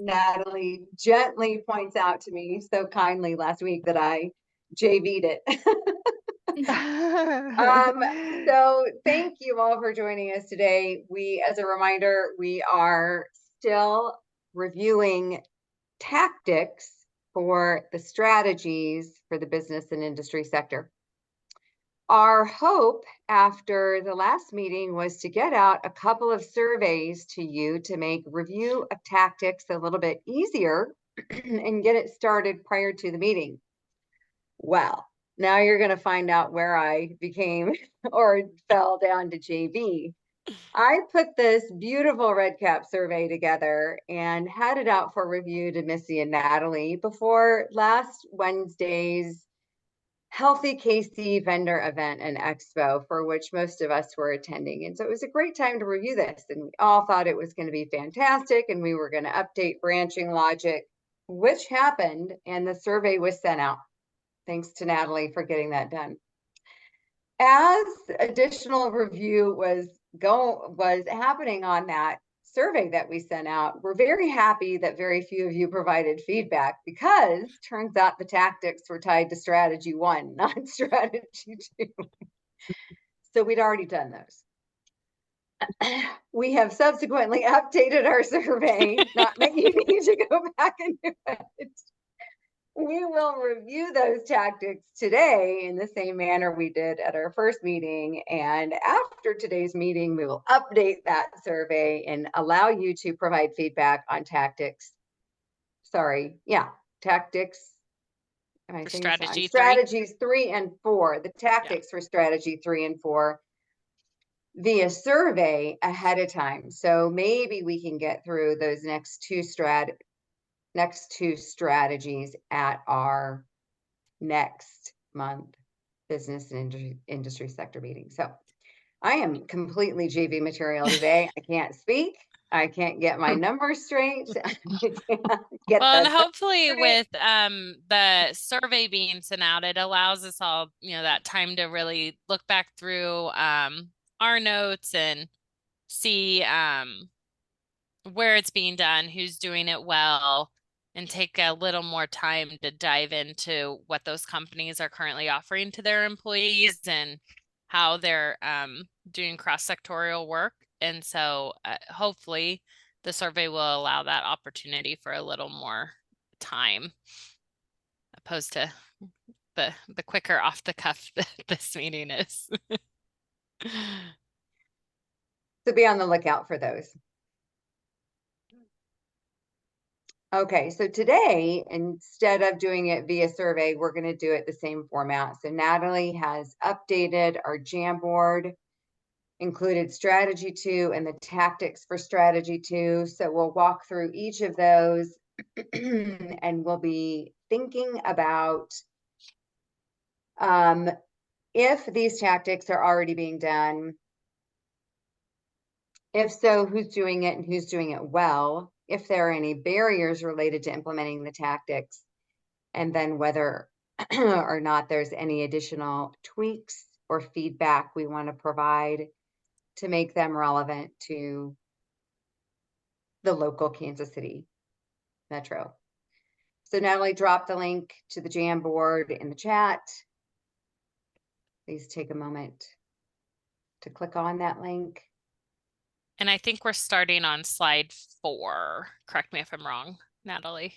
Natalie gently points out to me so kindly last week that I JV'd it. Um, so thank you all for joining us today. As a reminder, we are still reviewing tactics for the strategies for the business and industry sector. Our hope after the last meeting was to get out a couple of surveys to you to make review of tactics a little bit easier and get it started prior to the meeting. Well, now you're going to find out where I became or fell down to JV. I put this beautiful red cap survey together and had it out for review to Missy and Natalie before last Wednesday's Healthy KC vendor event and expo, for which most of us were attending. And so it was a great time to review this, and we all thought it was going to be fantastic, and we were going to update branching logic, which happened, and the survey was sent out. Thanks to Natalie for getting that done. As additional review was happening on that survey that we sent out, we're very happy that very few of you provided feedback, because turns out the tactics were tied to strategy 1, not strategy 2. So we'd already done those. We have subsequently updated our survey, not that you need to go back and do it. We will review those tactics today in the same manner we did at our first meeting. And after today's meeting, we will update that survey and allow you to provide feedback on tactics. Tactics. Strategies 3 and 4, the tactics for strategy 3 and 4 via survey ahead of time. So maybe we can get through those next two strategies at our next month business and industry sector meeting. So I am completely JV material today. I can't speak. I can't get my numbers straight. And hopefully with the survey being sent out, it allows us all, that time to really look back through our notes and see where it's being done, who's doing it well, and take a little more time to dive into what those companies are currently offering to their employees and how they're doing cross-sectorial work. And so hopefully the survey will allow that opportunity for a little more time, opposed to the quicker off the cuff that this meeting is. So be on the lookout for those. Okay, so today, instead of doing it via survey, we're going to do it the same format. So Natalie has updated our Jamboard, included strategy 2 and the tactics for strategy 2. So we'll walk through each of those and we'll be thinking about if these tactics are already being done. If so, who's doing it and who's doing it well? If there are any barriers related to implementing the tactics, and then whether or not there's any additional tweaks or feedback we want to provide to make them relevant to the local Kansas City Metro. So Natalie dropped the link to the Jamboard in the chat. Please take a moment to click on that link. And I think we're starting on slide 4. Correct me if I'm wrong, Natalie.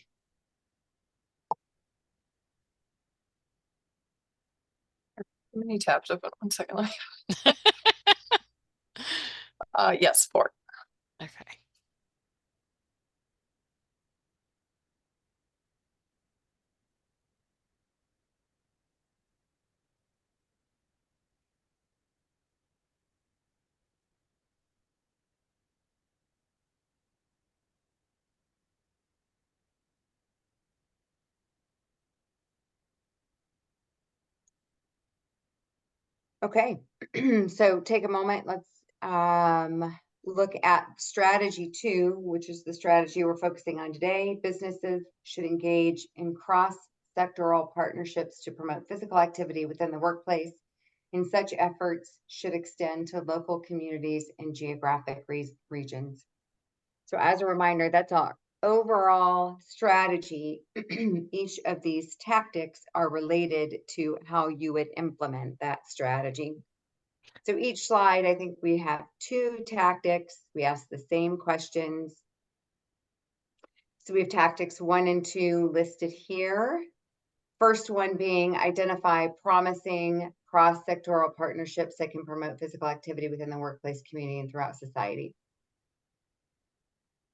How many tabs open? 1 second. Yes, 4. Okay. Okay, so take a moment. Let's look at strategy 2, which is the strategy we're focusing on today. Businesses should engage in cross-sectoral partnerships to promote physical activity within the workplace, and such efforts should extend to local communities and geographic regions. So as a reminder, that's overall strategy, each of these tactics are related to how you would implement that strategy. So each slide, I think we have 2 tactics. We ask the same questions. So we have tactics 1 and 2 listed here. First one being identify promising cross-sectoral partnerships that can promote physical activity within the workplace, community, and throughout society.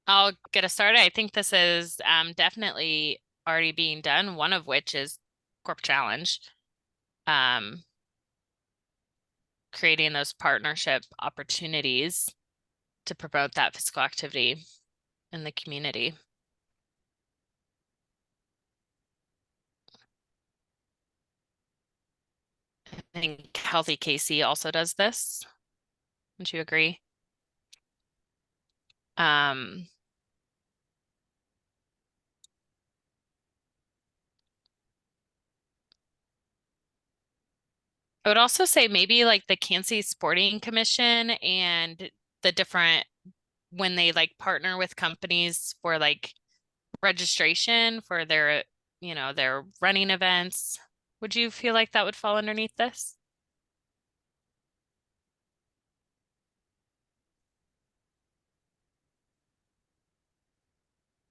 I'll get us started. I think this is definitely already being done, one of which is Corp Challenge. Creating those partnership opportunities to promote that physical activity in the community. I think Healthy KC also does this. Wouldn't you agree? I would also say maybe like the Kansas Sporting Commission and the different, when they like partner with companies for like registration for their, you know, their running events. Would you feel like that would fall underneath this?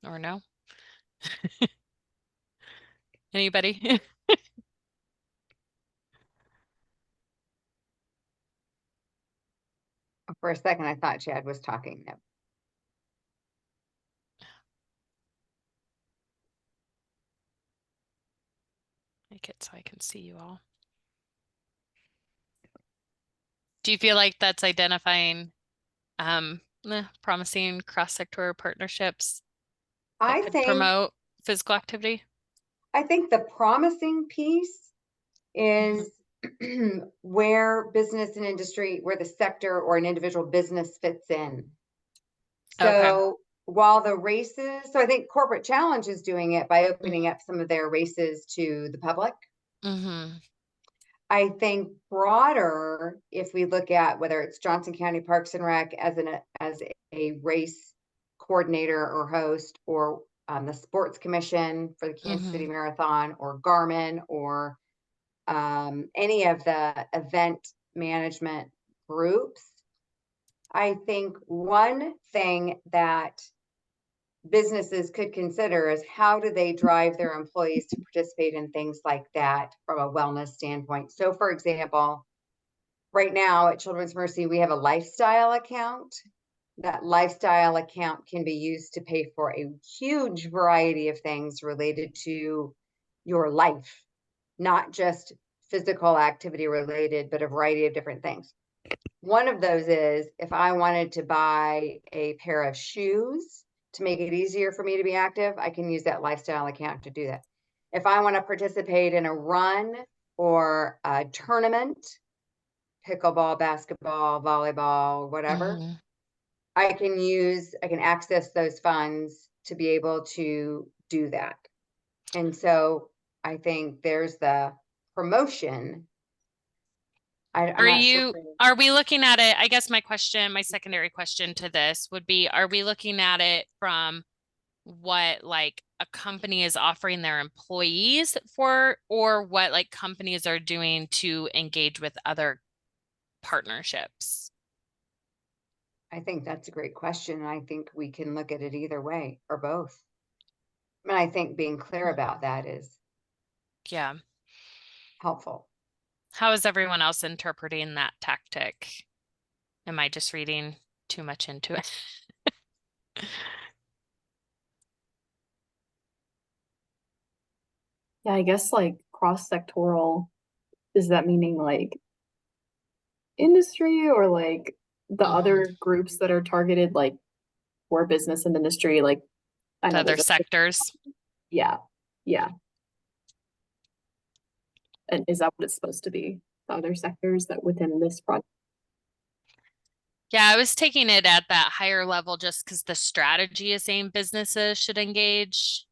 Or no? Anybody? For a second, I thought Chad was talking. No. Make it so I can see you all. Do you feel like that's identifying promising cross-sector partnerships that I could think promote physical activity? I think the promising piece is where business and industry, where the sector or an individual business fits in. So while the races, so I think Corporate Challenge is doing it by opening up some of their races to the public. I think broader, if we look at whether it's Johnson County Parks and Rec as a race coordinator or host, or the Sports Commission for the Kansas City Marathon, or Garmin, or any of the event management groups, I think one thing that businesses could consider is how do they drive their employees to participate in things like that from a wellness standpoint. So for example, right now at Children's Mercy, we have a lifestyle account. That lifestyle account can be used to pay for a huge variety of things related to your life, not just physical activity related, but a variety of different things. One of those is if I wanted to buy a pair of shoes to make it easier for me to be active, I can use that lifestyle account to do that. If I want to participate in a run or a tournament, pickleball, basketball, volleyball, whatever, I can access those funds to be able to do that. And so I think there's the promotion. Are we looking at it? I guess my secondary question to this would be, are we looking at it from what like a company is offering their employees for, or what like companies are doing to engage with other partnerships? I think that's a great question. I think we can look at it either way or both. And I think being clear about that is helpful. How is everyone else interpreting that tactic? Am I just reading too much into it? Yeah, I guess like cross-sectoral, is that meaning like industry or like the other groups that are targeted like for business and industry, like I know other sectors? Yeah. And is that what it's supposed to be? The other sectors that within this project? Yeah, I was taking it at that higher level just because the strategy is saying businesses should engage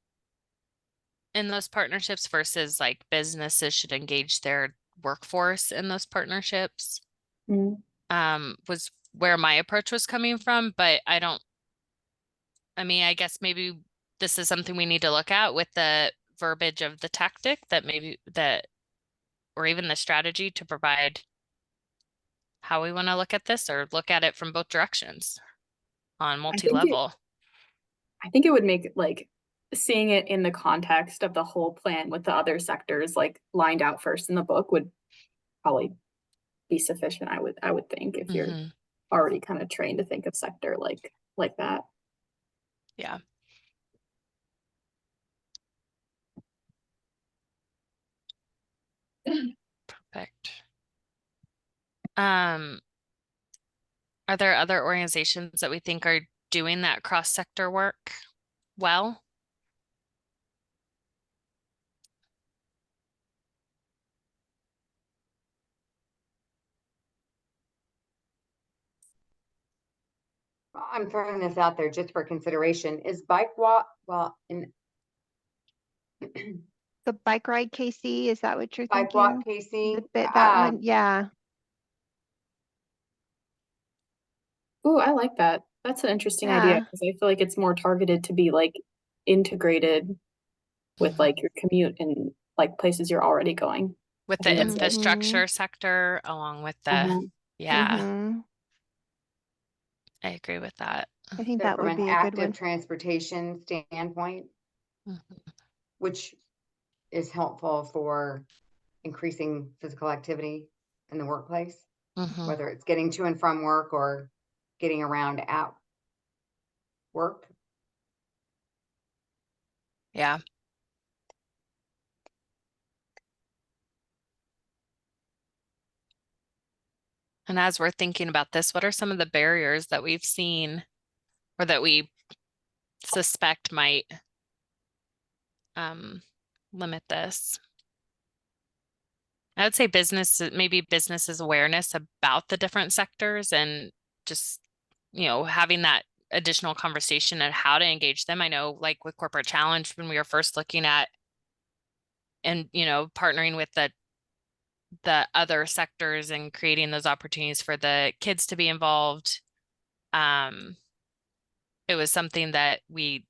in those partnerships versus like businesses should engage their workforce in those partnerships. Was where my approach was coming from, but I mean, I guess maybe this is something we need to look at with the verbiage of the tactic that maybe that, or even the strategy to provide how we want to look at this, or look at it from both directions on multi-level. I think it would make like seeing it in the context of the whole plan with the other sectors like lined out first in the book would probably be sufficient. I would think if you're Mhm. already kind of trained to think of sector like that. Yeah. Perfect. Are there other organizations that we think are doing that cross-sector work well? I'm throwing this out there just for consideration. Is bike walk, well, in The bike ride KC, is that what you're bike thinking? walk Casey? That one, yeah. Oh, I like that. That's an interesting idea Yeah. because I feel like it's more targeted to be like integrated with like your commute and like places you're already going. With I the think that's good. infrastructure sector along with the, Mhm. yeah, Mhm. I agree with that. I think So that from would an be a good one. active transportation standpoint, Mhm. which is helpful for increasing physical activity in the workplace, Mhm. whether it's getting to and from work or getting around at work. Yeah. And as we're thinking about this, what are some of the barriers that we've seen or that we suspect might limit this? I would say maybe businesses awareness about the different sectors and just, having that additional conversation and how to engage them. I know like with Corporate Challenge, when we were first looking at and, partnering with the other sectors and creating those opportunities for the kids to be involved. It was something that we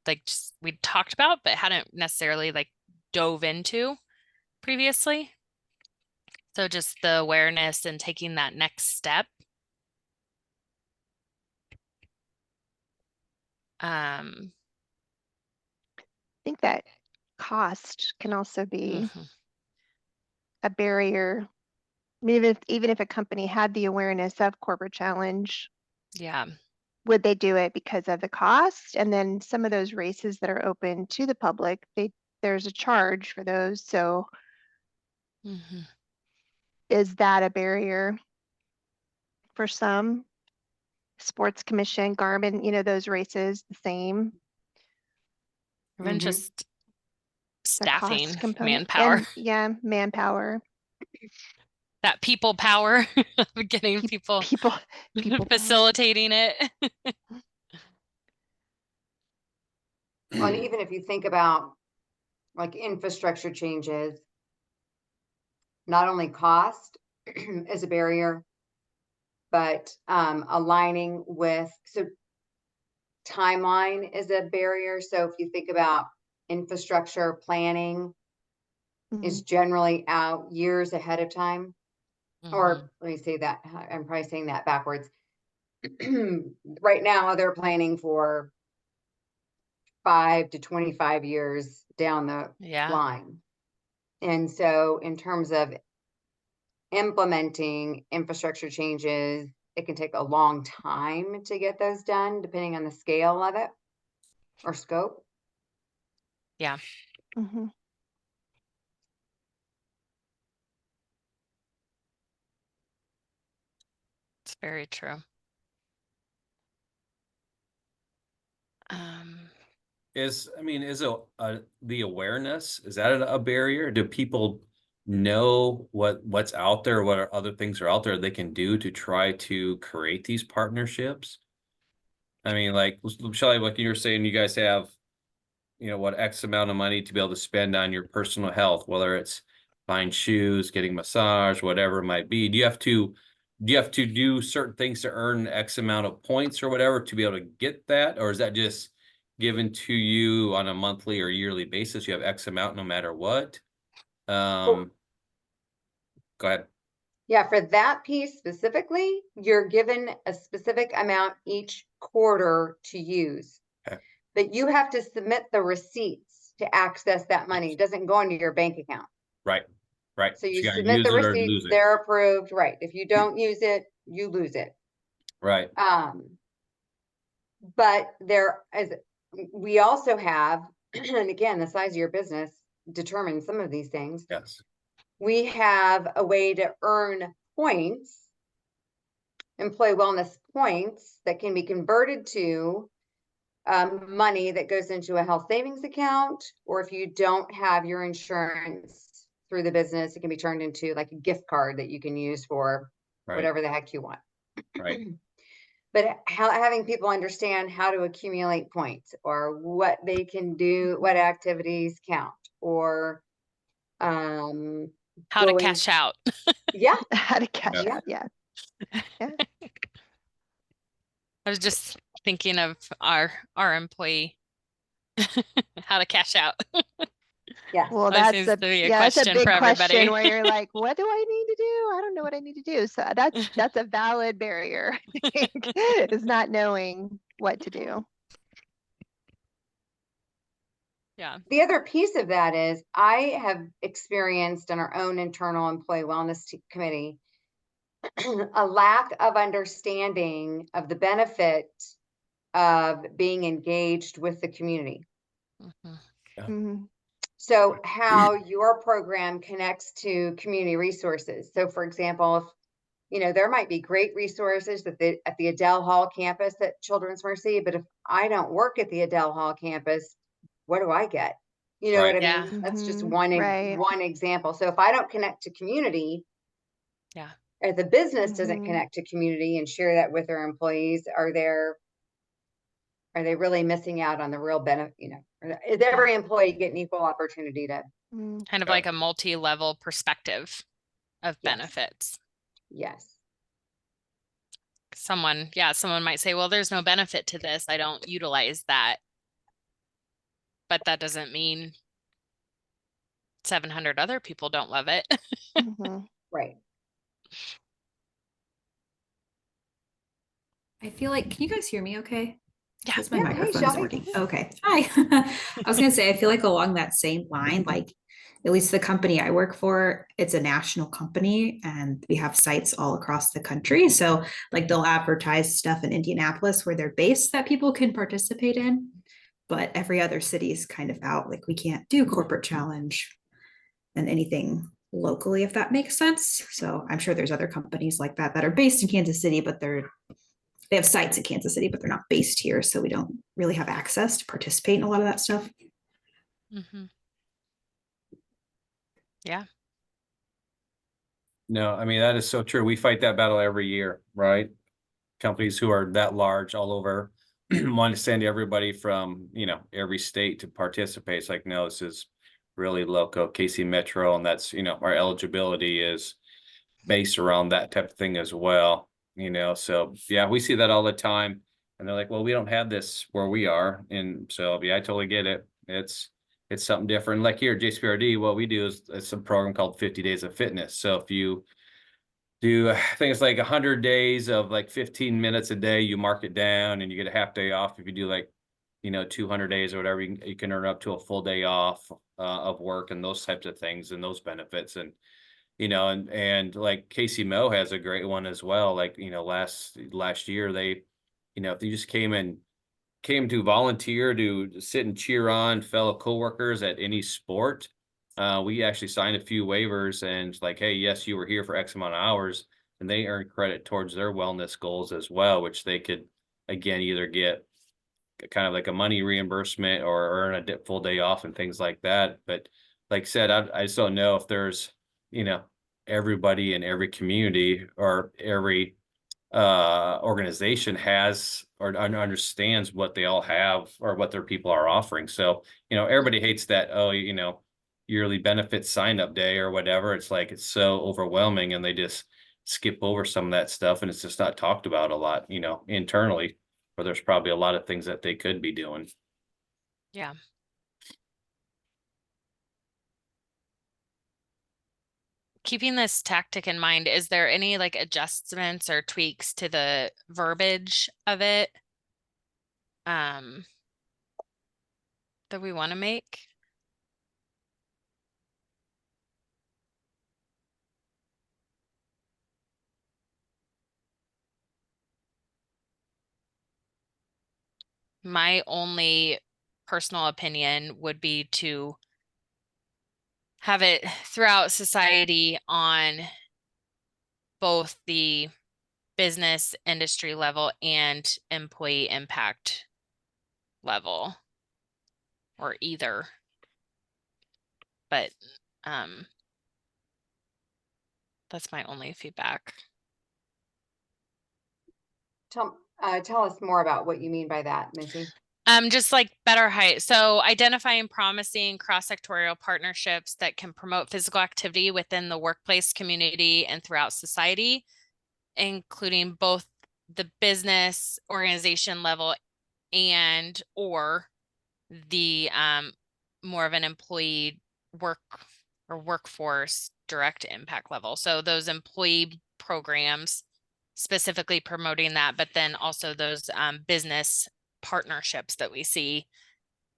talked about, but hadn't necessarily like dove into previously. So just the awareness and taking that next step. I think that cost can also be Mhm. a barrier. I mean, even if a company had the awareness of Corporate Challenge, Yeah. would they do it because of the cost? And then some of those races that are open to the public, there's a charge for those. So Mhm. is that a barrier for some? Sports Commission, Garmin, those races, the same, Even Mhm. just the staffing, cost component. manpower, And yeah, manpower, that people power of getting people people power. facilitating it. Well, and even if you think about like infrastructure changes, not only cost is a barrier, but aligning with, so timeline is a barrier. So if you think about infrastructure planning is Mhm. generally out years ahead of time. Mhm. Or let me say that, I'm probably saying that backwards. Right now, they're planning for 5 to 25 years down the Yeah. line. And so in terms of implementing infrastructure changes, it can take a long time to get those done, depending on the scale of it or scope. Yeah. Mhm. It's very true. Is the awareness, is that a barrier? Do people know what's out there, what other things are out there they can do to try to create these partnerships? I mean, like Shelley, like you were saying, you guys have, what X amount of money to be able to spend on your personal health, whether it's buying shoes, getting massage, whatever it might be. Do you have to do certain things to earn X amount of points or whatever to be able to get that? Or is that just given to you on a monthly or yearly basis. You have X amount no matter what. Go ahead. Yeah, for that piece specifically, you're given a specific amount each quarter to use. Okay. But you have to submit the receipts to access that money. It doesn't go into your bank account. Right. So you gotta submit use the it or receipts, lose it. they're approved, right? If you don't use it, you lose it. Right. But we also have, and again, the size of your business determines some of these things. Yes. We have a way to earn points, employee wellness points that can be converted to money that goes into a health savings account, or if you don't have your insurance through the business, it can be turned into like a gift card that you can use for Right. whatever the heck you want. Right. But having people understand how to accumulate points, or what they can do, what activities count, or How to going- cash out. yeah, How to catch Yeah. up, yeah. I was just thinking of our employee. How to cash out. yeah. Well, That that's seems a, to be a yeah, that's a question big for question everybody. where you're like, what do I need to do? I don't know what I need to do. So that's a valid barrier, I think, is not knowing what to do. Yeah. The other piece of that is I have experienced in our own internal employee wellness committee a lack of understanding of the benefit of being engaged with the community. Mhm. Mhm. So how your program connects to community resources. So for example, if there might be great resources at the Adele Hall campus at Children's Mercy, but if I don't work at the Adele Hall campus, what do I get? You know Right. what I Yeah. mean? That's just Mhm. one Right. one example. So if I don't connect to community, Yeah. if the business doesn't Mhm. connect to community and share that with their employees, are they really missing out on the real benefit? Is every employee getting equal opportunity to? Mm. Kind of Yeah. like a multi-level perspective of Yes. benefits. Yes. Someone might say, well, there's no benefit to this. I don't utilize that. But that doesn't mean 700 other people don't love it. Mhm. Right. I feel like, can you guys hear me okay? Yeah. Because my Yeah, hey, microphone Shelby. is working. Okay. Hi. I was going to say, I feel like along that same line, like at least the company I work for, it's a national company and we have sites all across the country. So like they'll advertise stuff in Indianapolis where they're based that people can participate in. But every other city is kind of out. Like we can't do corporate challenge and anything locally, if that makes sense. So I'm sure there's other companies like that are based in Kansas City, but they have sites in Kansas City, but they're not based here. So we don't really have access to participate in a lot of that stuff. Mm-hmm. Yeah. No, I mean, that is so true. We fight that battle every year, right? Companies who are that large all over want to send everybody from, every state to participate. It's like, no, this is really local KC Metro. And that's, our eligibility is based around that type of thing as well. So yeah, we see that all the time. And they're like, well, we don't have this where we are. And so, yeah, I totally get it. It's something different. Like here at JCPRD, what we do is it's a program called 50 Days of Fitness. So if you do, I think it's like 100 days of like 15 minutes a day, you mark it down and you get a half day off. If you do like, 200 days or whatever, you can earn up to a full day off of work and those types of things and those benefits. And and like Casey Mo has a great one as well. Like, last year they, if they just came to volunteer to sit and cheer on fellow coworkers at any sport, we actually signed a few waivers and like, hey, yes, you were here for X amount of hours, and they earn credit towards their wellness goals as well, which they could again either get kind of like a money reimbursement or earn a full day off and things like that. But like I said, I just don't know if there's, everybody in every community or every organization has or understands what they all have or what their people are offering. So, everybody hates that, yearly benefits sign up day or whatever. It's like, it's so overwhelming and they just skip over some of that stuff and it's just not talked about a lot, internally, where there's probably a lot of things that they could be doing. Yeah. Keeping this tactic in mind, is there any like adjustments or tweaks to the verbiage of it? That we want to make? My only personal opinion would be to have it throughout society on both the business industry level and employee impact level, or either. But that's my only feedback. Tell us more about what you mean by that, Missy. Just like better height. So identifying promising cross-sectorial partnerships that can promote physical activity within the workplace community and throughout society, including both the business organization level and or the more of an employee workforce direct impact level. So those employee programs specifically promoting that, but then also those business partnerships that we see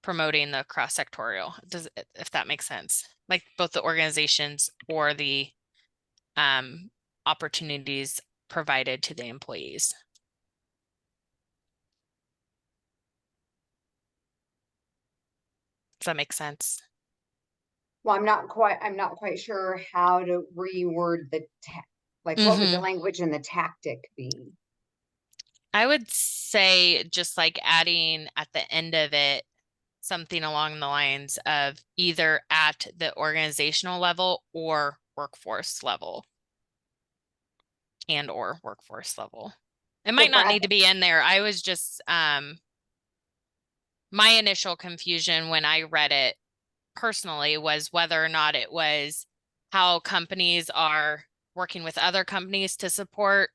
promoting the cross-sectorial, if that makes sense, like both the organizations or the opportunities provided to the employees. Does that make sense? Well, I'm not quite sure how to reword the what would the language and the tactic be? I would say just like adding at the end of it something along the lines of either at the organizational level or workforce level. Or workforce level. It might not need to be in there. I was just my initial confusion when I read it personally was whether or not it was how companies are working with other companies to support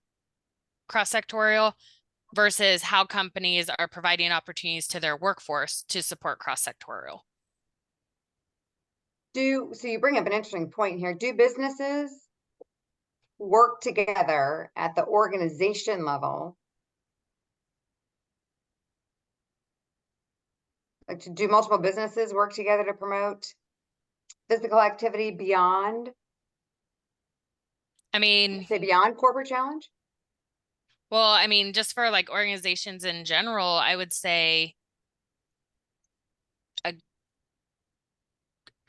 cross-sectorial versus how companies are providing opportunities to their workforce to support cross-sectorial. So you bring up an interesting point here. Do businesses work together at the organization level? Like, do multiple businesses work together to promote physical activity beyond? I mean, say beyond corporate challenge? Well, I mean, just for like organizations in general, I would say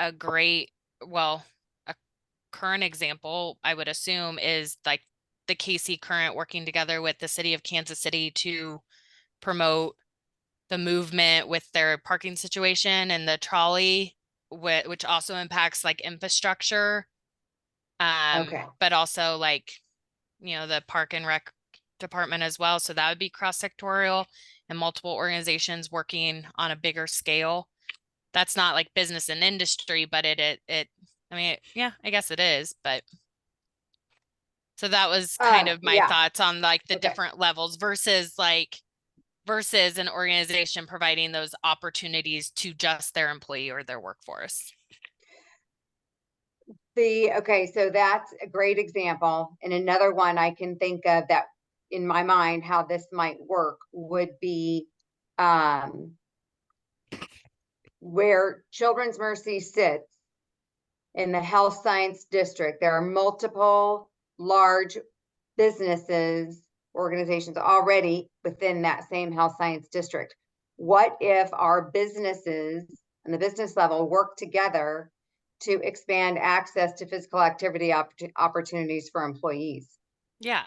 a great, well, a current example, I would assume, is like the KC Current working together with the city of Kansas City to promote the movement with their parking situation and the trolley, which also impacts like infrastructure. Okay. But also like, the park and rec department as well. So that would be cross-sectorial and multiple organizations working on a bigger scale. That's not like business and industry, but I mean, yeah, I guess it is, but. So that was kind of my thoughts on like the different levels versus an organization providing those opportunities to just their employee or their workforce. Okay, so that's a great example. And another one I can think of that in my mind, how this might work would be where Children's Mercy sits in the health science district. There are multiple large businesses, organizations already within that same health science district. What if our businesses on the business level work together to expand access to physical activity opportunities for employees? Yeah.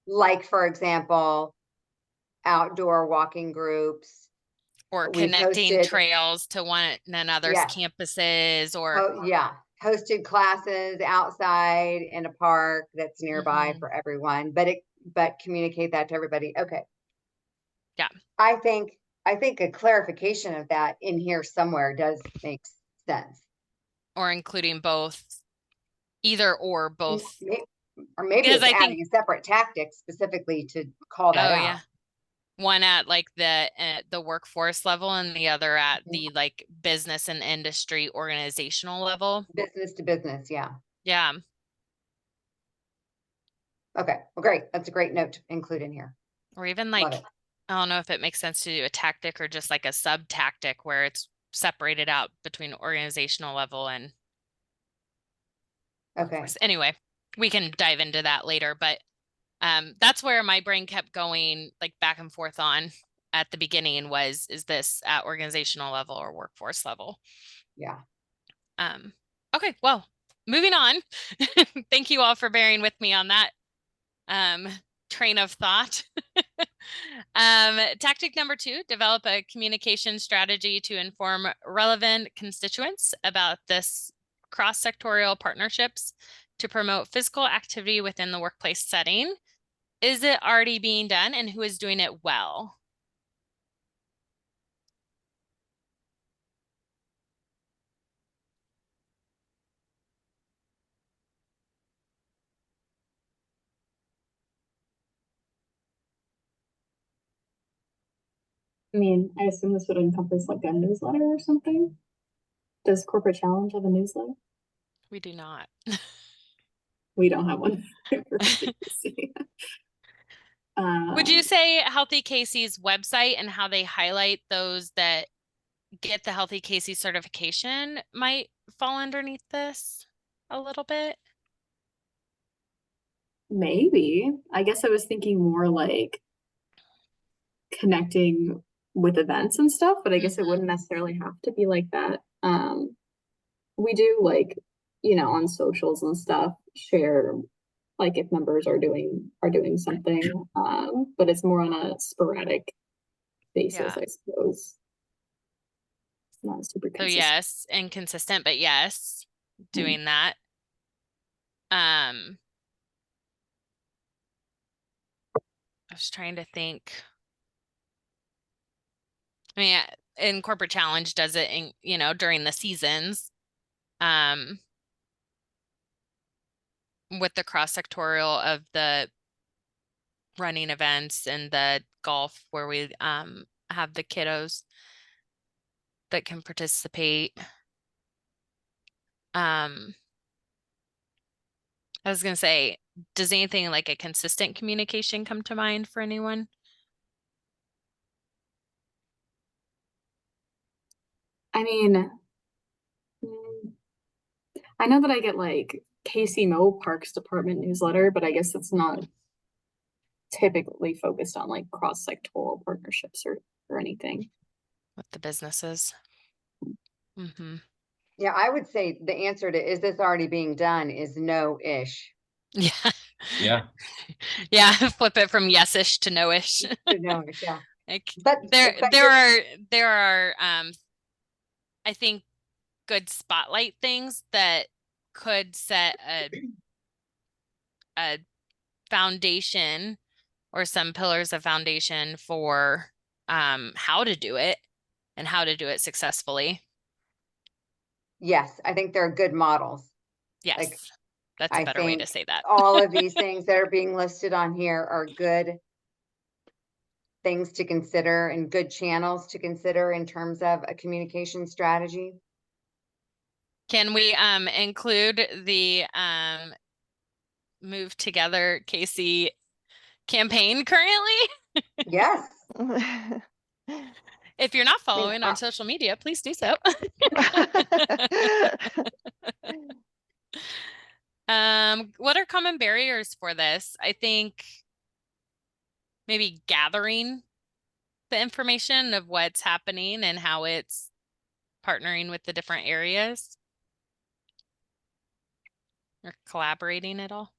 Like, for example, outdoor walking groups. Or connecting trails to one another's campuses or. Hosted classes outside in a park that's nearby for everyone, but communicate that to everybody. Okay. Yeah. I think a clarification of that in here somewhere does make sense. Or including both, either or both. Or maybe it's adding a separate tactic specifically to call that out. Yeah. one at like the workforce level and the other at the like business and industry organizational level. Business to business, yeah. Yeah. Okay, well, great. That's a great note to include in here. Or even Love like, it. I don't know if it makes sense to do a tactic or just like a sub tactic where it's separated out between organizational level and Okay, workforce. Anyway, we can dive into that later, but that's where my brain kept going like back and forth on at the beginning was, is this at organizational level or workforce level? yeah. Okay, well, moving on. Thank you all for bearing with me on that train of thought. Tactic number 2, develop a communication strategy to inform relevant constituents about this cross-sectorial partnerships to promote physical activity within the workplace setting. Is it already being done, and who is doing it well? I mean, I assume this would encompass like a newsletter or something. Does Corporate Challenge have a newsletter? We do not. We don't have one. for KC. Would you Um, say Healthy Casey's website and how they highlight those that get the Healthy Casey certification might fall underneath this a little bit? maybe. I guess I was thinking more like connecting with events and stuff, but I guess it wouldn't necessarily have to be like that. We do like, on socials and stuff, share like if members are doing something, but it's more on a sporadic basis, Yeah. I suppose. It's not super So consistent. yes, inconsistent, but yes, doing that. I was trying to think. I mean, in Corporate Challenge does it in, during the seasons. With the cross-sectorial of the running events and the golf where we have the kiddos that can participate. I was gonna say, does anything like a consistent communication come to mind for anyone? I mean, I know that I get like KCMO Parks Department newsletter, but I guess it's not typically focused on like cross-sectoral partnerships or anything. With the businesses. Mm-hmm. Yeah, I would say the answer to is this already being done is no-ish. Yeah. Yeah. Yeah, flip it from yes-ish to no-ish. No-ish, yeah. Like But there are I think good spotlight things that could set a foundation or some pillars of foundation for how to do it and how to do it successfully. yes, I think they're good models. Yes, Like, that's a I better way to think say that. all of these things that are being listed on here are good things to consider and good channels to consider in terms of a communication strategy. Can we include the Move Together Casey campaign currently? Yes. If you're not following on social media, please do so. What are common barriers for this? I think maybe gathering the information of what's happening and how it's partnering with the different areas or collaborating at all.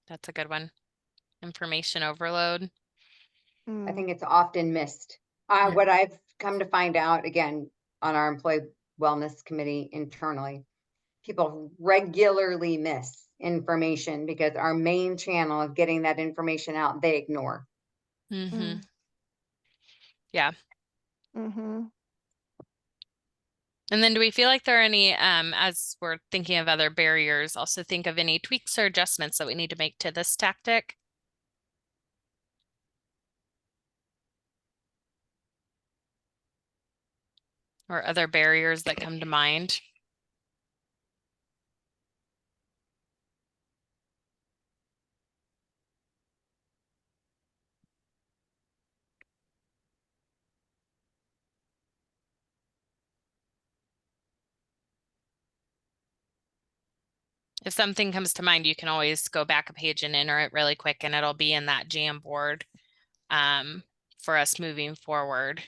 That's a good one. Information overload. I think it's often missed. What I've come to find out, again, on our employee wellness committee internally, people regularly miss information because our main channel of getting that information out, they ignore. Yeah. And then do we feel like there are any, as we're thinking of other barriers, also think of any tweaks or adjustments that we need to make to this tactic? Or other barriers that come to mind? If something comes to mind, you can always go back a page and enter it really quick and it'll be in that Jamboard for us moving forward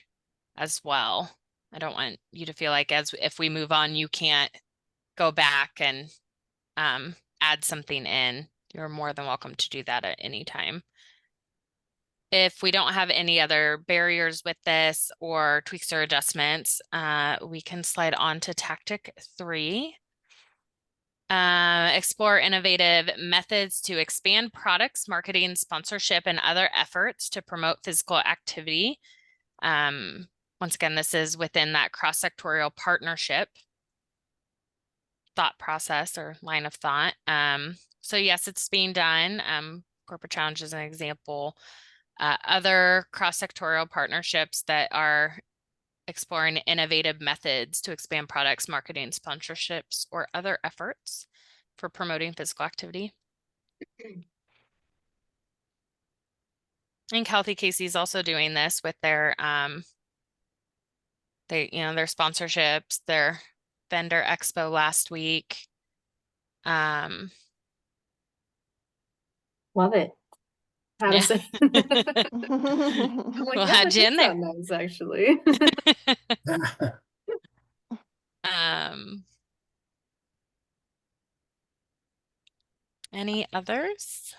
as well. I don't want you to feel like if we move on, you can't go back and add something in. You're more than welcome to do that at any time. If we don't have any other barriers with this or tweaks or adjustments, we can slide on to tactic 3. Explore innovative methods to expand products, marketing, sponsorship, and other efforts to promote physical activity. Once again, this is within that cross-sectorial partnership thought process or line of thought. So yes, it's being done. Corporate Challenge is an example. Other cross-sectorial partnerships that are exploring innovative methods to expand products, marketing, sponsorships, or other efforts for promoting physical activity. And Healthy Casey is also doing this with their their sponsorships, their vendor expo last week. Love it. Yeah. Addison. I'm like, We'll yeah, add that you in does there. sound nice, actually. Any others?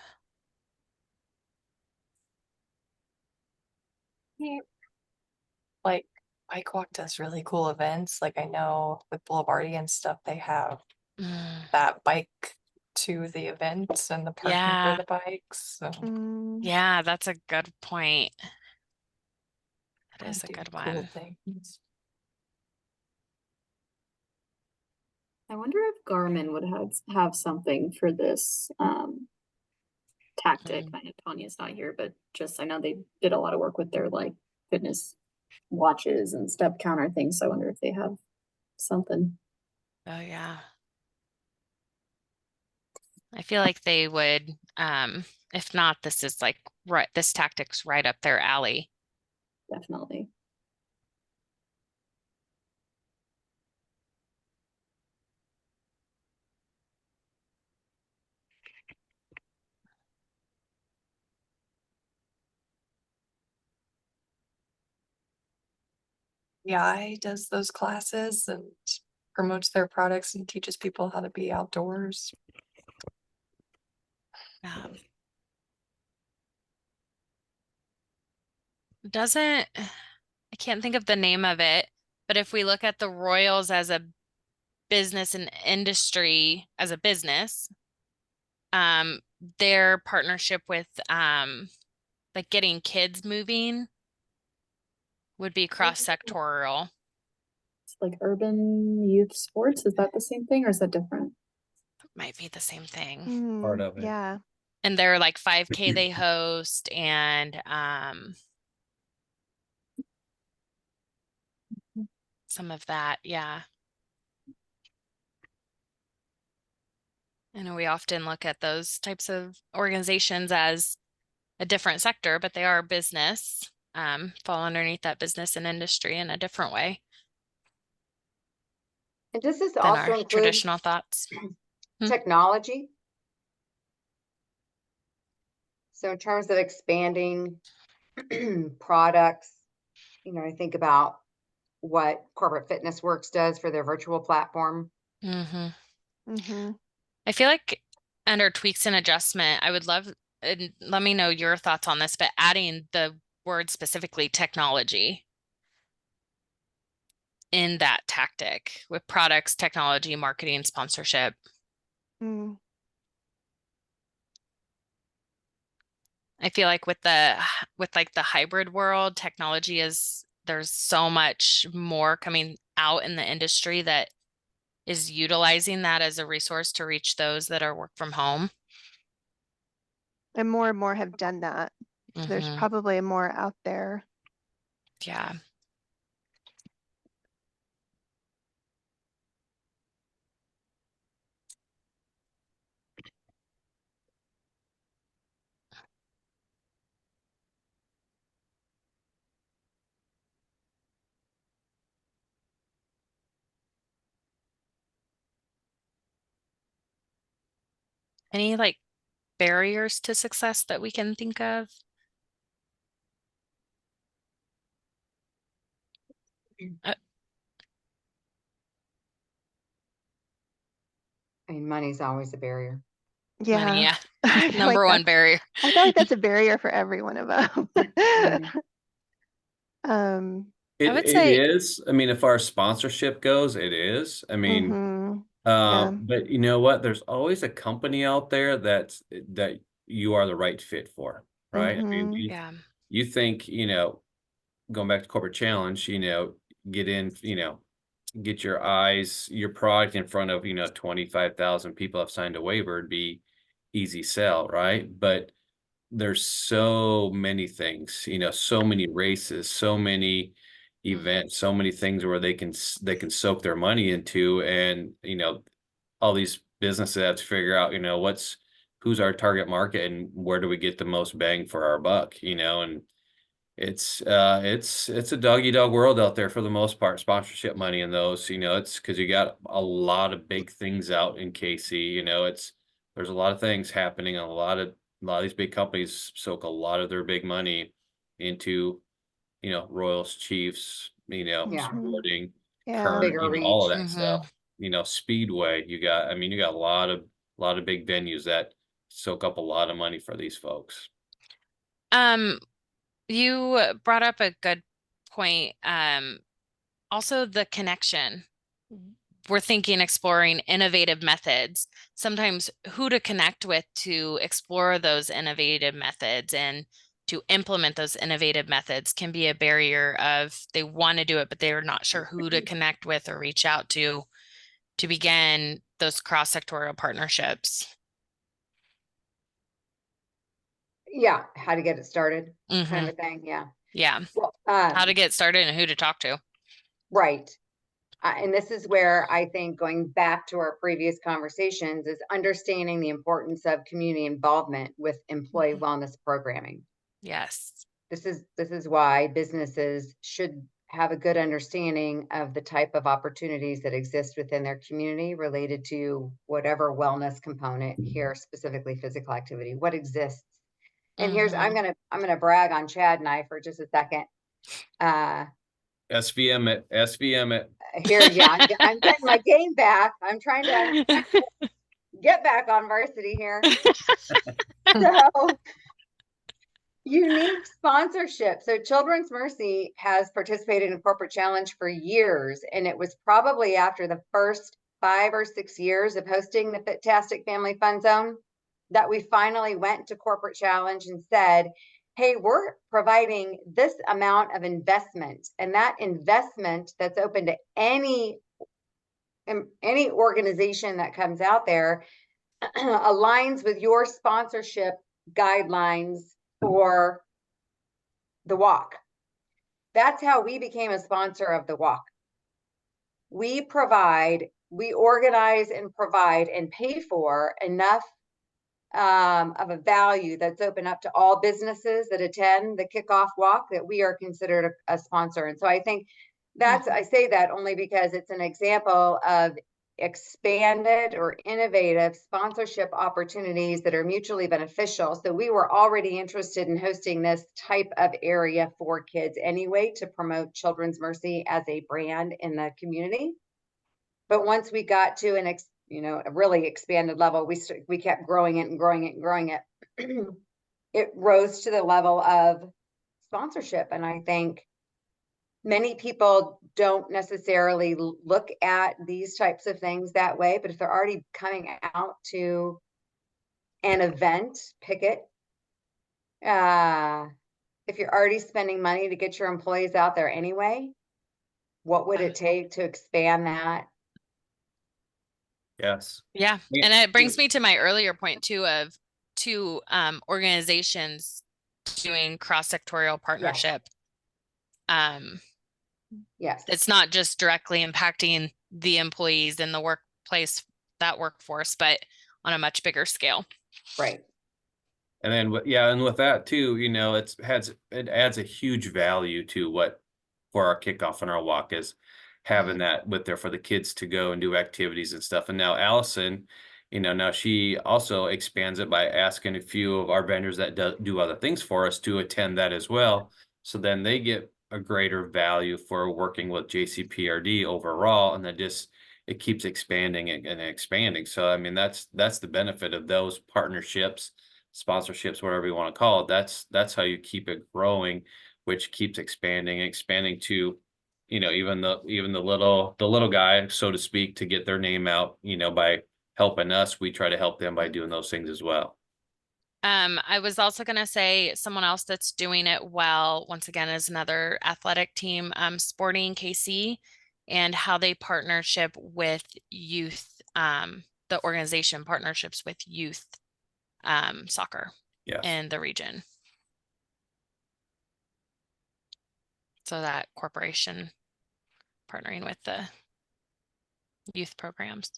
Like Bike Walk does really cool events. Like I know with Boulevardy and stuff, they have that bike to the events and the parking Yeah. for the bikes. So Mm, Yeah, that's a good point. That is a do good cool one. things. I wonder if Garmin would have something for this tactic. I know Tanya's not here, but just I know they did a lot of work with their like fitness watches and step counter things. So I wonder if they have something. Oh yeah. I feel like they would, if not, this is like this tactic's right up their alley. Definitely. EI does those classes and promotes their products and teaches people how to be outdoors. Doesn't, I can't think of the name of it, but if we look at the Royals as a business and industry as a business, their partnership with like getting kids moving would be cross-sectorial. It's like urban youth sports. Is that the same thing or is that different? Might be the same thing. Part of it. yeah. And they're like 5K they host and some of that, yeah. I know we often look at those types of organizations as a different sector, but they are business, fall underneath that business and industry in a different way And does this than also our include traditional thoughts. technology? So in terms of expanding products, I think about what Corporate Fitness Works does for their virtual platform. Mm-hmm. Mm-hmm. I feel like under tweaks and adjustment, I would love, and let me know your thoughts on this, but adding the word specifically technology in that tactic with products, technology, marketing, sponsorship. Mm. I feel like with like the hybrid world, technology is, there's so much more coming out in the industry that is utilizing that as a resource to reach those that are work from home. And more have done that. So there's Mhm. probably more out there. Yeah. Any like barriers to success that we can think of? I mean, money's always a barrier. Money, Yeah. yeah. I feel Number like one barrier. I feel like that's a barrier for every one of them. Mhm. I would It say, is. I mean, if our sponsorship goes, it is. I mean, mhm, yeah. but you know what? There's always a company out there that you are the right fit for, right? I mean, Mhm. yeah. you think, going back to corporate challenge, get in, get your product in front of, 25,000 people have signed a waiver, it'd be easy sell, right? But there's so many things, so many races, so many events, so many things where they can soak their money into, and all these businesses have to figure out, who's our target market and where do we get the most bang for our buck, and it's a dog eat dog world out there for the most part. Sponsorship money and those, it's because you got a lot of big things out in KC. There's a lot of things happening, and a lot of these big companies soak a lot of their big money into, Royals, Chiefs, Yeah. Sporting, Yeah. Current, Bigger all of reach. that Mhm. stuff. Speedway. You got a lot of big venues that soak up a lot of money for these folks. You brought up a good point. Also the connection. We're thinking exploring innovative methods, sometimes who to connect with to explore those innovative methods and to implement those innovative methods can be a barrier of they want to do it, but they're not sure who to connect with or reach out to begin those cross-sectorial partnerships. Yeah, how to get it started, kind Mhm. of a thing. Yeah. Yeah. Well, How to get started and who to talk to. right. And this is where I think going back to our previous conversations is understanding the importance of community involvement with employee Mhm. wellness programming. Yes. This is why businesses should have a good understanding of the type of opportunities that exist within their community related to whatever wellness component here, specifically physical activity, what exists. And here's, I'm Mhm. gonna brag on Chad and I for just a second. SVM it. Here, yeah, I'm getting my game back. I'm trying to get back on varsity here. So unique sponsorship. So Children's Mercy has participated in Corporate Challenge for years, and it was probably after the first 5 or 6 years of hosting the Fitastic Family Fun Zone that we finally went to Corporate Challenge and said, hey, we're providing this amount of investment, and that investment that's open to any organization that comes out there aligns with your sponsorship guidelines for the walk. That's how we became a sponsor of the walk. We organize and provide and pay for enough of a value that's open up to all businesses that attend the kickoff walk that we are considered a sponsor. And so I think I say that only because it's an example of expanded or innovative sponsorship opportunities that are mutually beneficial. So we were already interested in hosting this type of area for kids anyway, to promote Children's Mercy as a brand in the community. But once we got to a really expanded level, we kept growing it and growing it and growing it. It rose to the level of sponsorship. And I think many people don't necessarily look at these types of things that way, but if they're already coming out to an event, pick it. If you're already spending money to get your employees out there anyway, What would it take to expand that? Yes. Yeah, Yeah. and it brings me to my earlier point too of two organizations doing cross-sectorial partnership. Yes, It's not just directly impacting the employees in the workplace, that workforce, but on a much bigger scale. right. And then, yeah, and with that too, you know, it adds a huge value to what for our kickoff and our walk is having that with there for the kids to go and do activities and stuff. And now Allison, you know, now she also expands it by asking a few of our vendors that do other things for us to attend that as well. So then they get a greater value for working with JCPRD overall, and it keeps expanding and expanding. So I mean, that's the benefit of those partnerships, sponsorships, whatever you want to call it. That's how you keep it growing, which keeps expanding to, you know, even the little guy, so to speak, to get their name out, you know, by helping us, we try to help them by doing those things as well. I was also going to say someone else that's doing it well, once again, is another athletic team, Sporting KC, and how they partnership with youth, the organization partnerships with youth soccer Yes. in the region. So that corporation partnering with the youth programs.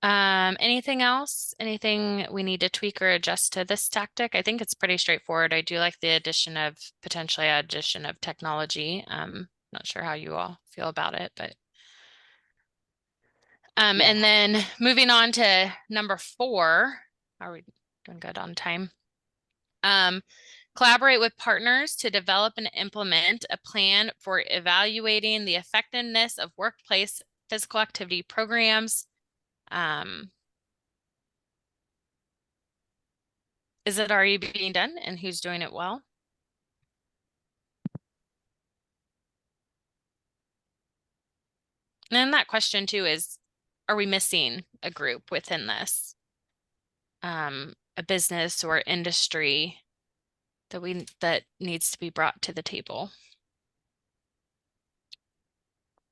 Anything else? Anything we need to tweak or adjust to this tactic? I think it's pretty straightforward. I do like the potentially addition of technology. Not sure how you all feel about it, but Yeah. and then moving on to number 4, are we doing good on time? Collaborate with partners to develop and implement a plan for evaluating the effectiveness of workplace physical activity programs. Is it already being done, and who's doing it well? And then that question too is, are we missing a group within this? A business or industry that needs to be brought to the table.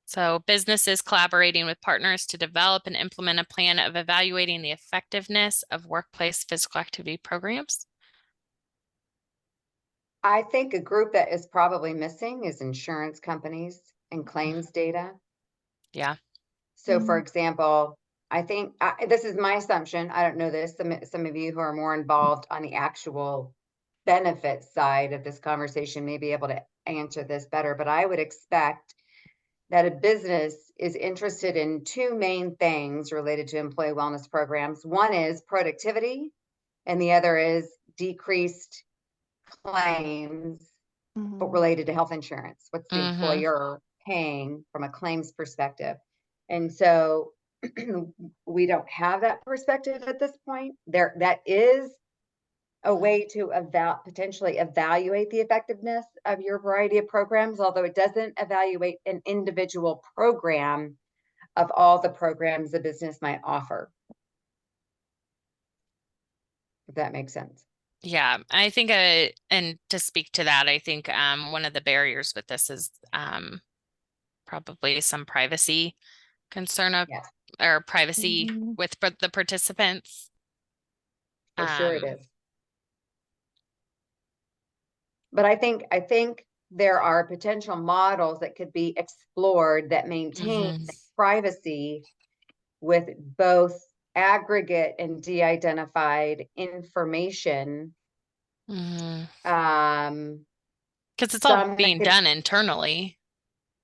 So businesses collaborating with partners to develop and implement a plan of evaluating the effectiveness of workplace physical activity programs. I think a group that is probably missing is insurance companies and claims data. Yeah. So for example, I think this is my assumption. I don't know this. Some of you who are more involved on the actual benefit side of this conversation may be able to answer this better, but I would expect that a business is interested in 2 main things related to employee wellness programs. One is productivity, and the other is decreased claims, but related to health insurance. What's the employer paying from a claims perspective? And so we don't have that perspective at this point. That is a way to potentially evaluate the effectiveness of your variety of programs, although it doesn't evaluate an individual program of all the programs a business might offer. If that makes sense. Yeah, I think, and to speak to that, I think one of the barriers with this is probably some privacy concern of, Yes. or privacy with the participants. For sure it is. But I think there are potential models that could be explored that maintain privacy with both aggregate and de-identified information. Because it's all being done internally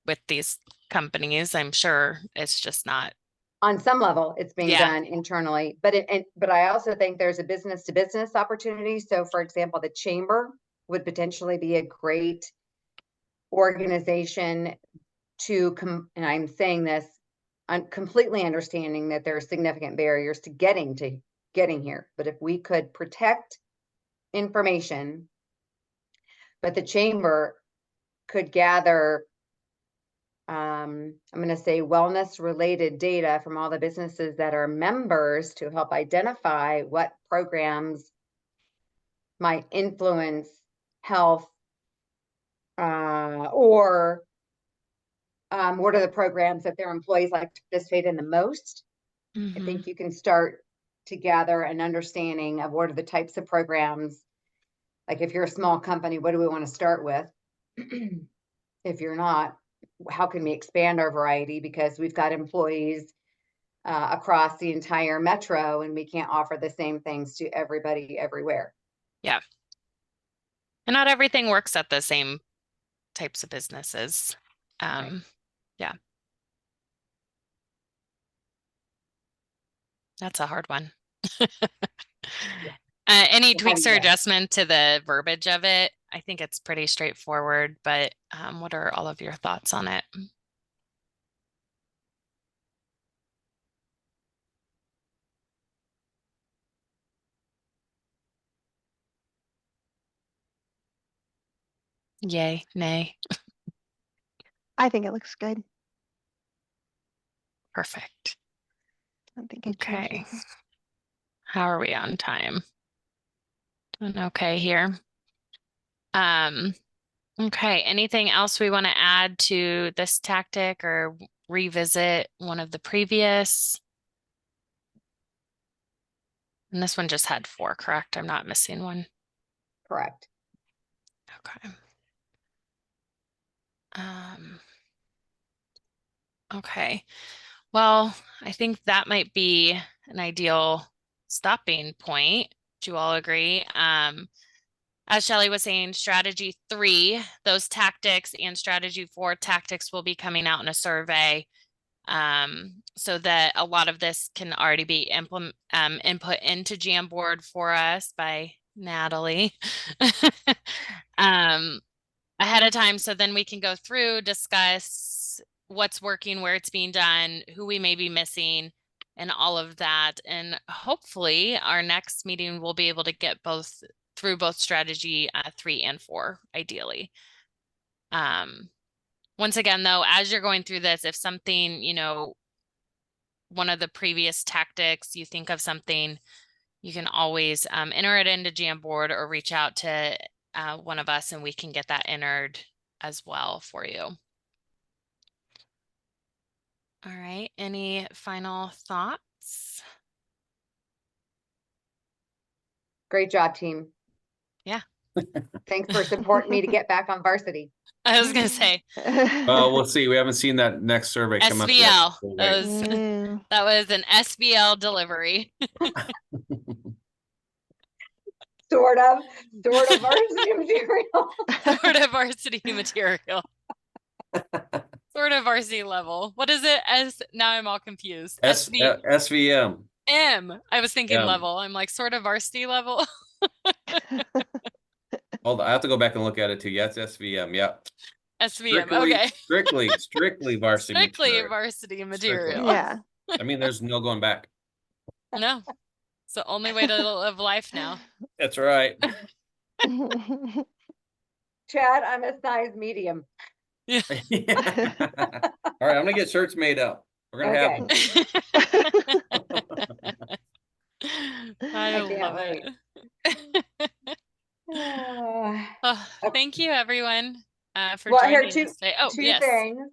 with these companies. I'm sure it's just not. On some level, it's being done internally, but I also think there's a business to business opportunity. So for example, the chamber would potentially be a great organization to and I'm saying this, I'm completely understanding that there are significant barriers to getting here. But if we could protect information, but the chamber could gather, I'm going to say wellness related data from all the businesses that are members to help identify what programs might influence health or what are the programs that their employees like to participate in the most. I Mhm. think you can start to gather an understanding of what are the types of programs. Like if you're a small company, what do we want to start with? If you're not, how can we expand our variety? Because we've got employees across the entire metro and we can't offer the same things to everybody everywhere. Yeah. And not everything works at the same types of businesses. Yeah. That's a hard one. Any How do tweaks or you- adjustment to the verbiage of it? I think it's pretty straightforward, but what are all of your thoughts on it? Yay, nay, I think it looks good. perfect. I don't think it Okay. changes. How are we on time? Doing okay here. Okay, anything else we want to add to this tactic or revisit one of the previous? And this one just had 4, correct? I'm not missing one. Correct. Okay. Okay. Well, I think that might be an ideal stopping point. Do you all agree? As Shelley was saying, strategy 3, those tactics, and strategy 4 tactics will be coming out in a survey, so that a lot of this can already be input into Jamboard for us by Natalie ahead of time. So then we can go through, discuss what's working, where it's being done, who we may be missing, and all of that. And hopefully our next meeting we'll be able to get through both strategy 3 and 4, ideally. Once again, though, as you're going through this, if something, one of the previous tactics, you think of something, you can always enter it into Jamboard or reach out to one of us and we can get that entered as well for you. All right, any final thoughts? Great job, team. Yeah. Thanks for supporting me to get back on varsity. I was gonna say We'll see. We haven't seen that next survey come up yet. SVL. We'll That wait. was Mm. that was an SVL delivery. Sort of varsity material. Sort of varsity material. Sort of varsity level. What is it? Now I'm all confused. SVM. I was thinking M. level. I'm like sort of varsity level. Hold on, I have to go back and look at it too. Yeah, it's SVM. Yeah. SVM. Okay. Strictly varsity Strictly material. varsity Strictly. material. Yeah. I mean, there's no going back. No. It's the only way to live life now. That's right. Chad, I'm a size medium. Yeah. All right, I'm gonna get shirts made up. We're gonna have them. I can't love wait. it. Oh, thank you everyone for Well, here, joining us today. Oh, two yes. things.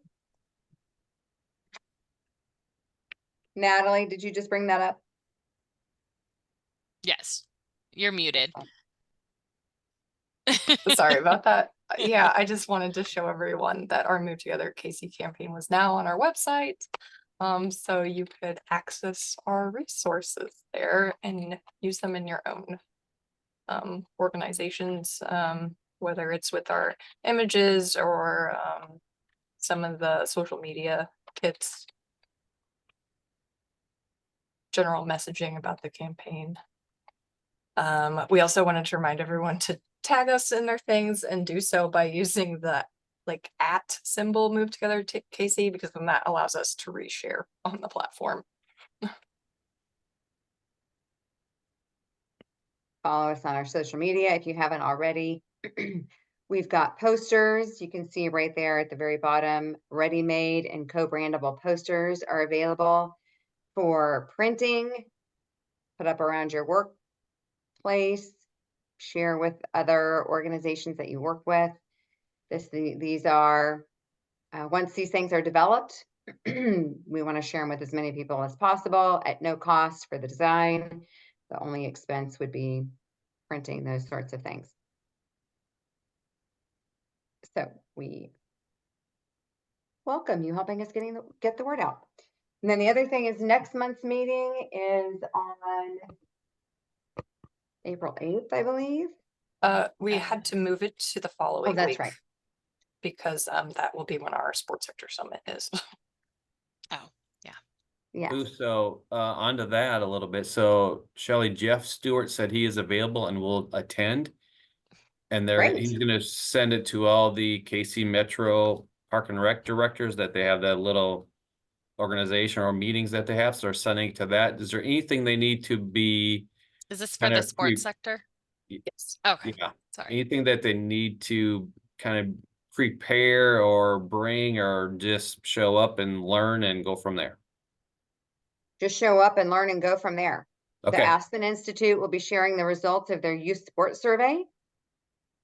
Natalie, did you just bring that up? Yes. You're muted. Sorry about that. Yeah, I just wanted to show everyone that our Move Together KC campaign was now on our website. So you could access our resources there and use them in your own organizations, whether it's with our images or some of the social media kits, general messaging about the campaign. We also wanted to remind everyone to tag us in their things and do so by using the @ symbol Move Together KC, because then that allows us to reshare on the platform. Follow us on our social media if you haven't already. We've got posters. You can see right there at the very bottom, ready-made and co-brandable posters are available for printing, put up around your workplace, share with other organizations that you work with. These are Once these things are developed, we want to share them with as many people as possible at no cost for the design. The only expense would be printing those sorts of things. So we welcome you helping us get the word out. And then the other thing is next month's meeting is on April 8th, I believe. We had to move it to the following that's week. right. Because that will be when our sports sector summit is. Oh, Yeah. Ooh, so onto that a little bit. So Shelley, Jeff Stewart said he is available and will attend. And Great. he's going to send it to all the KC Metro Park and Rec directors that they have that little organization or meetings that they have. So they're sending it to that. Is there anything they need to be is this for kind the of sports sector? Yes. Okay, yeah, sorry. anything that they need to kind of prepare or bring or just show up and learn and go from there? Just show up and learn and go from there. The Okay. Aspen Institute will be sharing the results of their youth sports survey.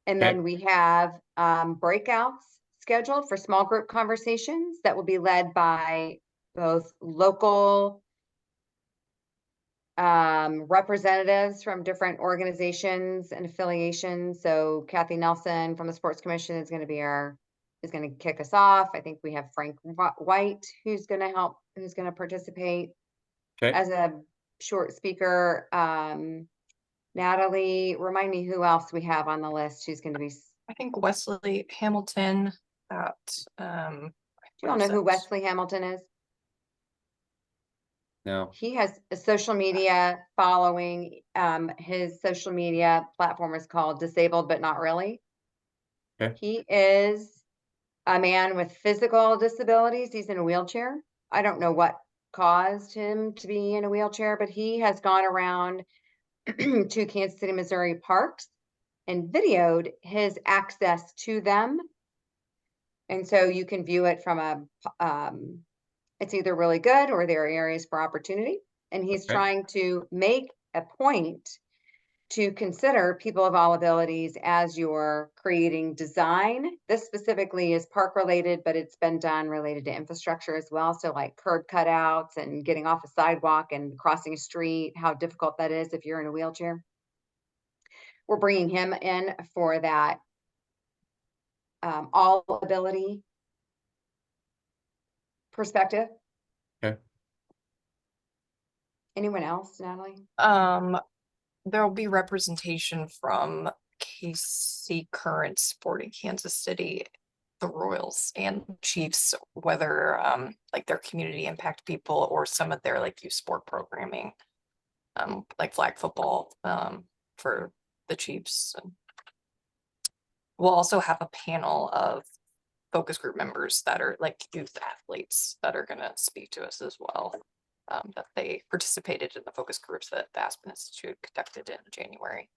And Okay. then we have breakouts scheduled for small group conversations that will be led by both local representatives from different organizations and affiliations. So Kathy Nelson from the Sports Commission is going to kick us off. I think we have Frank White who's going to participate Okay. as a short speaker. Natalie, remind me who else we have on the list who's going to be. I think Wesley Hamilton. That Do you what all know is who it? Wesley Hamilton is? No. He has a social media following. His social media platform is called Disabled But Not Really. Okay. He is a man with physical disabilities. He's in a wheelchair. I don't know what caused him to be in a wheelchair, but he has gone around to Kansas City, Missouri parks and videoed his access to them. And so you can view it from it's either really good or there are areas for opportunity. And he's Okay. trying to make a point to consider people of all abilities as you're creating design. This specifically is park related, but it's been done related to infrastructure as well. So like curb cutouts and getting off a sidewalk and crossing a street, how difficult that is if you're in a wheelchair. We're bringing him in for that all ability perspective. Okay. Anyone else, Natalie? There'll be representation from KC Current Sporting Kansas City, the Royals and Chiefs, whether like their community impact people or some of their like youth sport programming, like flag football for the Chiefs. And we'll also have a panel of focus group members that are like youth athletes that are going to speak to us as well. That they participated in the focus groups that the Aspen Institute conducted in January.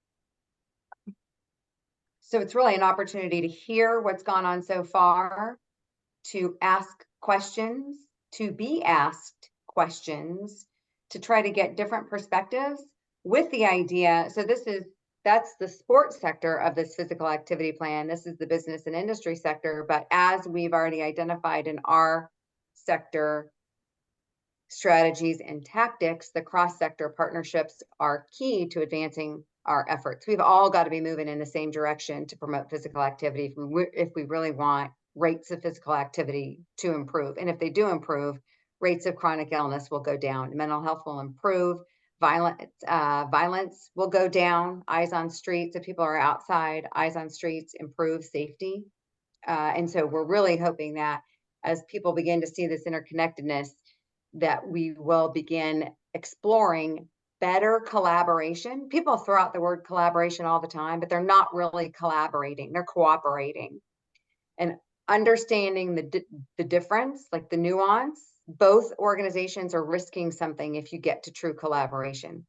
So it's really an opportunity to hear what's gone on so far, to ask questions, to be asked questions, to try to get different perspectives with the idea. So that's the sports sector of this physical activity plan. This is the business and industry sector. But as we've already identified in our sector strategies and tactics, the cross-sector partnerships are key to advancing our efforts. We've all got to be moving in the same direction to promote physical activity if we really want rates of physical activity to improve. And if they do improve, rates of chronic illness will go down, mental health will improve, violence will go down, eyes on streets, if people are outside, eyes on streets, improve safety. And so we're really hoping that as people begin to see this interconnectedness, that we will begin exploring better collaboration. People throw out the word collaboration all the time, but they're not really collaborating, they're cooperating. And understanding the difference, like the nuance, both organizations are risking something if you get to true collaboration.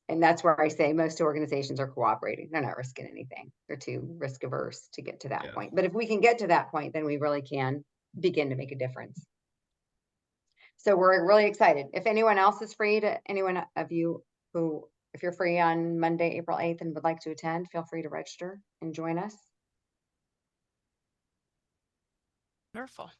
And that's where I say most organizations are cooperating. They're not risking anything. They're too risk averse to get to that point. But if we can get to that point, then we really can begin to make a difference. So we're really excited. If anyone else is free anyone of you who, if you're free on Monday, April 8th and would like to attend, feel free to register and join us. Wonderful.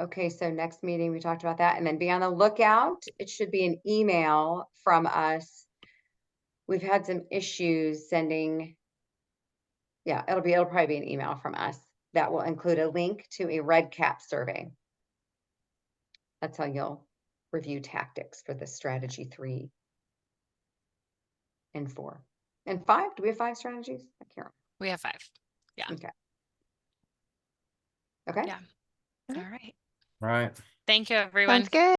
Okay, so next meeting, we talked about that, and then be on the lookout. It should be an email from us. We've had some issues sending. Yeah, it'll probably be an email from us that will include a link to a red cap survey. That's how you'll review tactics for the strategy 3 and 4 and 5. Do we have 5 strategies? I can't We have 5. Yeah. remember. Okay. Okay. Yeah. Okay. All right. Right. Thank you, everyone. Sounds good.